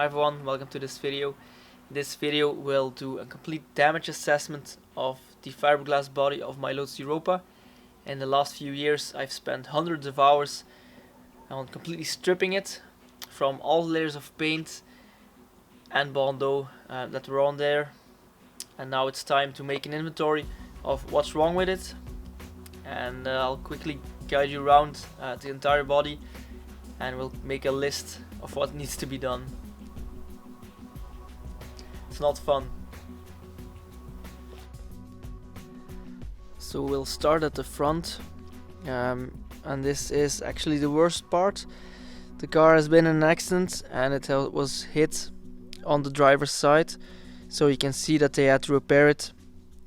Hi everyone, welcome to this video. This video will do a complete damage assessment of the fiberglass body of my Lotus Europa. In the last few years I've spent hundreds of hours on completely stripping it from all layers of paint and Bondo that were on there. And now it's time to make an inventory of what's wrong with it. And I'll quickly guide you around the entire body and we'll make a list of what needs to be done. It's not fun. So we'll start at the front, and this is actually the worst part. The car has been in an accident and it was hit on the driver's side, so you can see that they had to repair it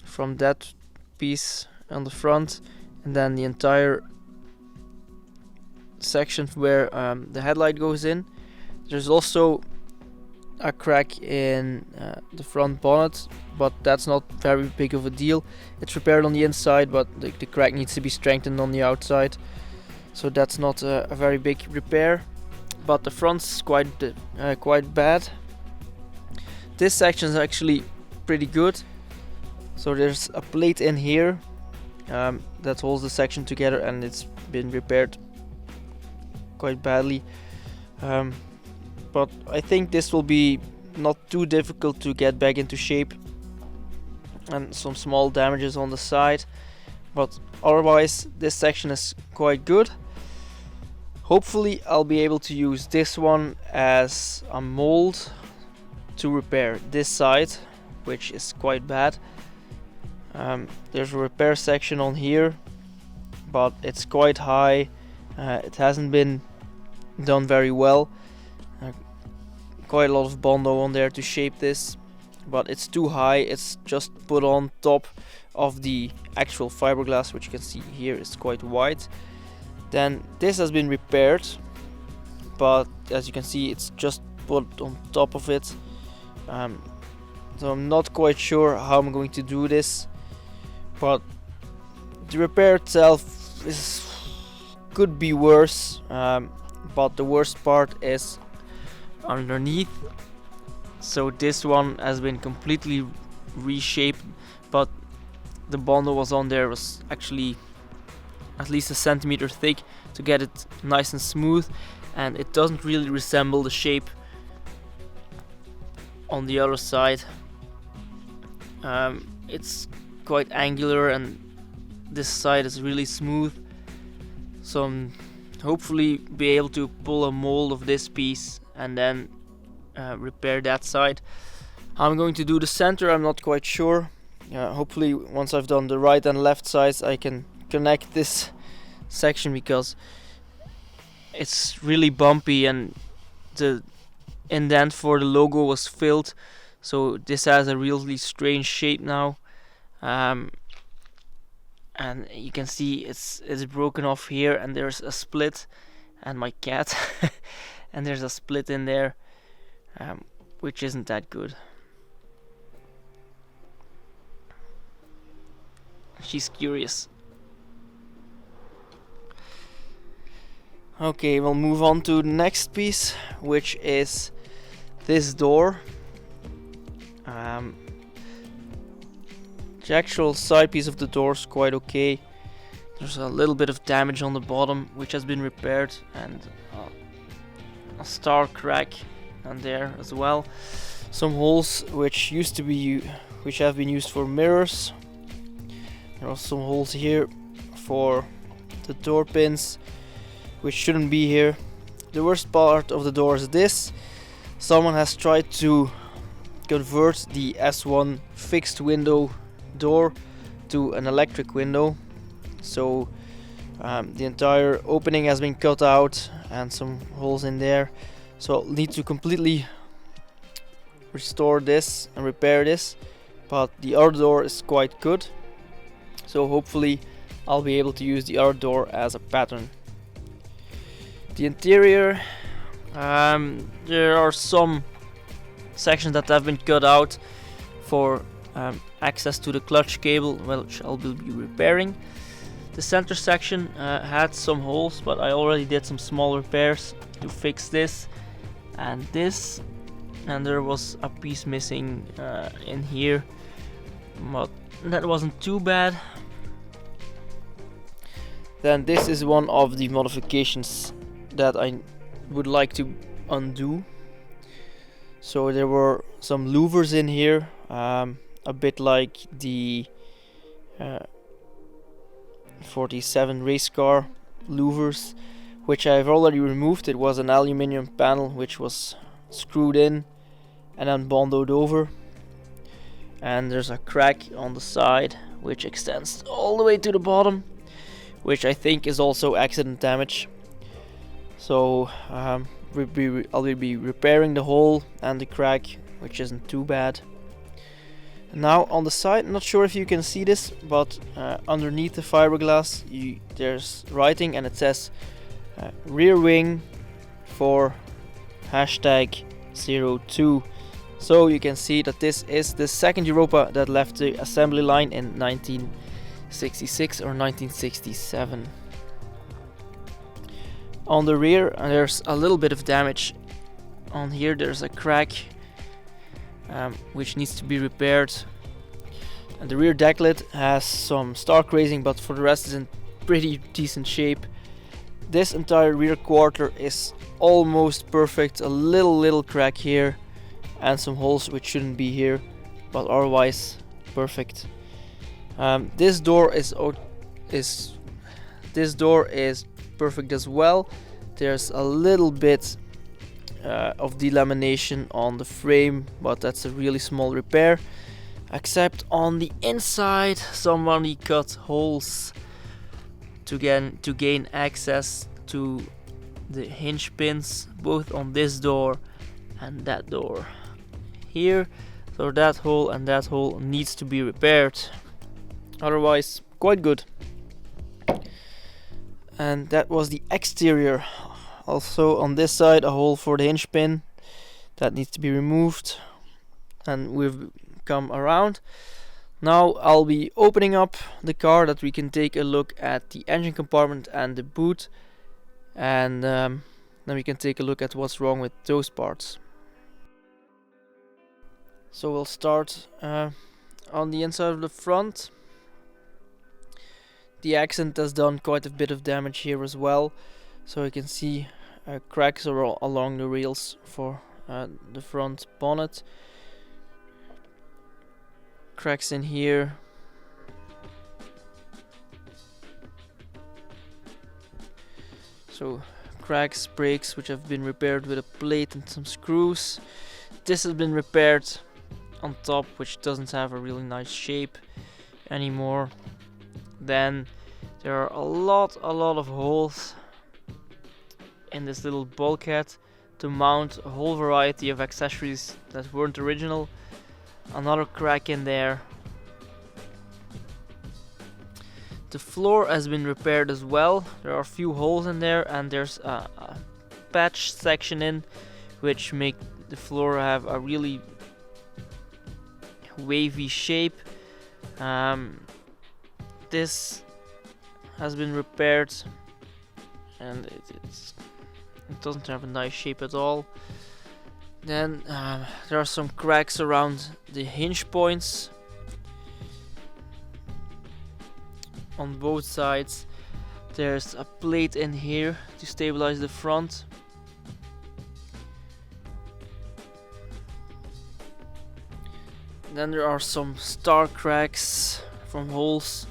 from that piece on the front, and then the entire section where the headlight goes in. There's also a crack in the front bonnet, but that's not very big of a deal. It's repaired on the inside, but the crack needs to be strengthened on the outside, so that's not a very big repair. But the front's quite bad. This section is actually pretty good. So there's a plate in here that holds the section together, and it's been repaired quite badly. But I think this will be not too difficult to get back into shape, and some small damages on the side, but otherwise this section is quite good. Hopefully I'll be able to use this one as a mold to repair this side, which is quite bad. There's a repair section on here, but it's quite high. It hasn't been done very well. Quite a lot of Bondo on there to shape this, but it's too high. It's just put on top of the actual fiberglass, which you can see here is quite wide. Then this has been repaired, but as you can see it's just put on top of it. So I'm not quite sure how I'm going to do this, but the repair itself could be worse, but the worst part is underneath. So this one has been completely reshaped, but the Bondo was on there was actually at least 1 centimeter thick to get it nice and smooth, and it doesn't really resemble the shape on the other side. It's quite angular and this side is really smooth, so I'm hopefully be able to pull a mold of this piece and then repair that side. How I'm going to do the center, I'm not quite sure. Hopefully once I've done the right and left sides I can connect this section, because it's really bumpy and the indent for the logo was filled, so this has a really strange shape now. And you can see it's broken off here, and there's a split, and my cat and there's a split in there, which isn't that good. She's curious. Okay, we'll move on to the next piece, which is this door. The actual side piece of the door is quite okay. There's a little bit of damage on the bottom, which has been repaired, and a star crack on there as well. Some holes which have been used for mirrors. There are some holes here for the door pins, which shouldn't be here. The worst part of the door is this. Someone has tried to convert the S1 fixed window door to an electric window, so the entire opening has been cut out and some holes in there, so I'll need to completely restore this and repair this. But the other door is quite good, so hopefully I'll be able to use the other door as a pattern. The interior, there are some sections that have been cut out for access to the clutch cable, which I'll be repairing. The center section had some holes, but I already did some small repairs to fix this, and this and there was a piece missing in here, but that wasn't too bad. Then this is one of the modifications that I would like to undo. So there were some louvers in here, a bit like the 47 race car louvers, which I've already removed. It was an aluminium panel which was screwed in and then bondoed over, and there's a crack on the side which extends all the way to the bottom, which I think is also accident damage. So I'll be repairing the hole and the crack, which isn't too bad. Now on the side, not sure if you can see this, but underneath the fiberglass there's writing, and it says rear wing for #02. So you can see that this is the second Europa that left the assembly line in 1966 or 1967. On the rear there's a little bit of damage. On here there's a crack which needs to be repaired, and the rear deck lid has some stark grazing, but for the rest is in pretty decent shape. This entire rear quarter is almost perfect. A little crack here and some holes which shouldn't be here, but otherwise perfect. This door is perfect as well. There's a little bit of delamination on the frame, but that's a really small repair. Except on the inside, somebody cut holes to gain access to the hinge pins, both on this door and that door here. So that hole and that hole needs to be repaired. Otherwise, quite good. And that was the exterior. Also on this side, a hole for the hinge pin that needs to be removed, and we've come around. Now I'll be opening up the car that we can take a look at the engine compartment and the boot, and then we can take a look at what's wrong with those parts. So we'll start on the inside of the front. The accent has done quite a bit of damage here as well, so you can see cracks are along the rails for the front bonnet. Cracks in here. So cracks, breaks which have been repaired with a plate and some screws. This has been repaired on top, which doesn't have a really nice shape anymore. Then there are a lot of holes in this little bulkhead to mount a whole variety of accessories that weren't original. Another crack in there. The floor has been repaired as well. There are a few holes in there, and there's a patch section in which make the floor have a really wavy shape. This has been repaired, and it doesn't have a nice shape at all. Then there are some cracks around the hinge points on both sides. There's a plate in here to stabilize the front. Then there are some star cracks from holes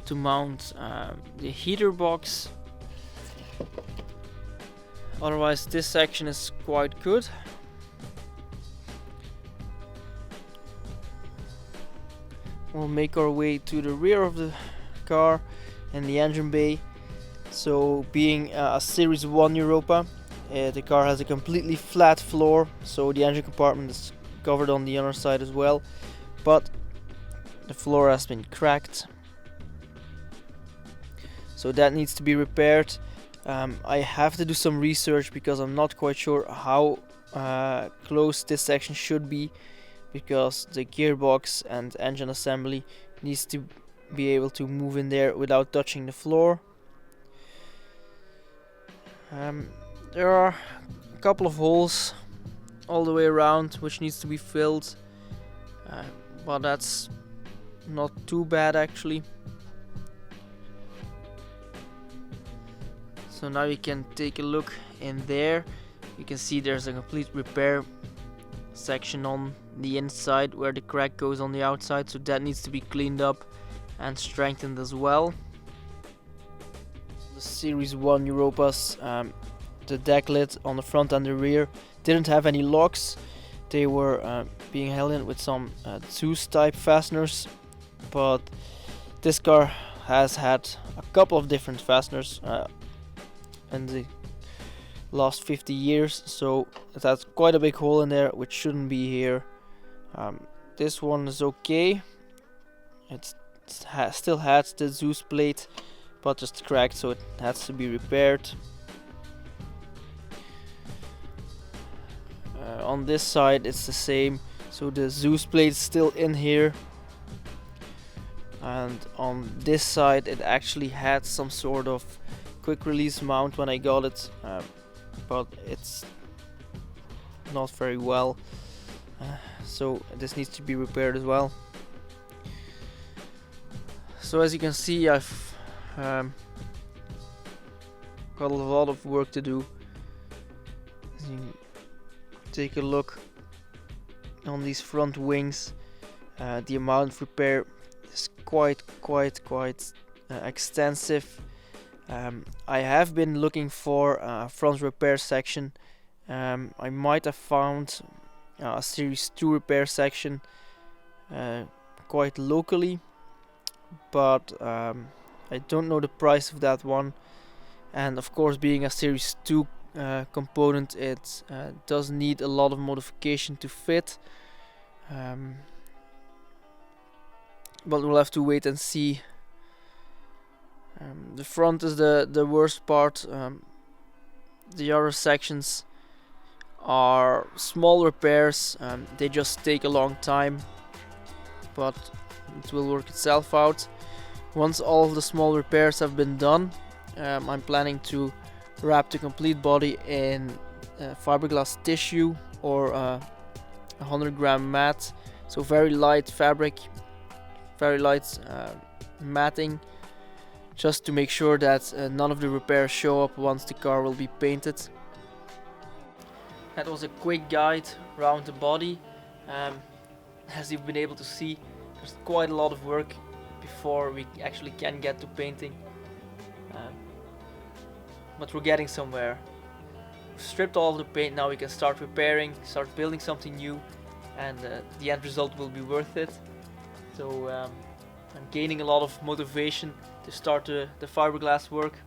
to mount the heater box. Otherwise, this section is quite good. We'll make our way to the rear of the car and the engine bay. So being a Series 1 Europa, the car has a completely flat floor, so the engine compartment is covered on the other side as well, but the floor has been cracked, so that needs to be repaired. I have to do some research because I'm not quite sure how close this section should be, because the gearbox and engine assembly needs to be able to move in there without touching the floor. There are a couple of holes all the way around, which needs to be filled, but that's not too bad actually. So now you can take a look in there. You can see there's a complete repair section on the inside where the crack goes on the outside, so that needs to be cleaned up and strengthened as well. The Series 1 Europas, the deck lid on the front and the rear didn't have any locks. They were being held in with some Zeus type fasteners, but this car has had a couple of different fasteners in the last 50 years, so it has quite a big hole in there which shouldn't be here. This one is okay. It still has the Zeus plate, but just cracked, so it has to be repaired. On this side it's the same, so the Zeus plate is still in here, and on this side it actually had some sort of quick release mount when I got it, but it's not very well, so this needs to be repaired as well. So as you can see, I've got a lot of work to do. As you take a look on these front wings, the amount of repair is quite extensive. I have been looking for a front repair section. I might have found a Series 2 repair section quite locally, but I don't know the price of that one, and of course, being a Series 2 component, it does need a lot of modification to fit, but we'll have to wait and see. The front is the worst part. The other sections are small repairs, they just take a long time, but it will work itself out. Once all of the small repairs have been done, I'm planning to wrap the complete body in fiberglass tissue or 100-gram mat, so very light fabric, very light matting, just to make sure that none of the repairs show up once the car will be painted. That was a quick guide around the body. As you've been able to see, there's quite a lot of work before we actually can get to painting, but we're getting somewhere. We've stripped all of the paint, now we can start repairing, start building something new, and the end result will be worth it. So I'm gaining a lot of motivation to start the fiberglass work,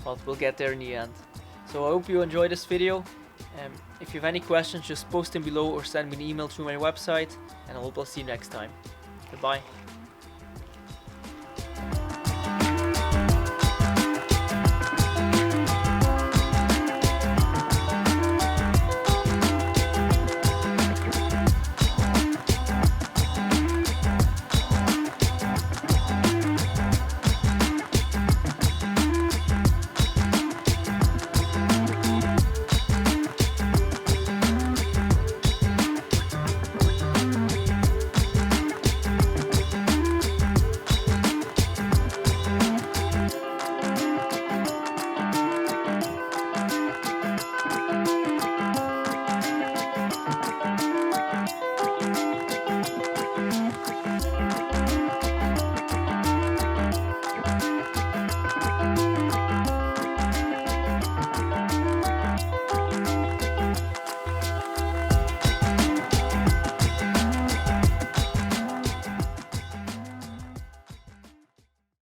but we'll get there in the end. So I hope you enjoyed this video. If you have any questions, just post them below or send me an email through my website, and I hope I'll see you next time. Goodbye.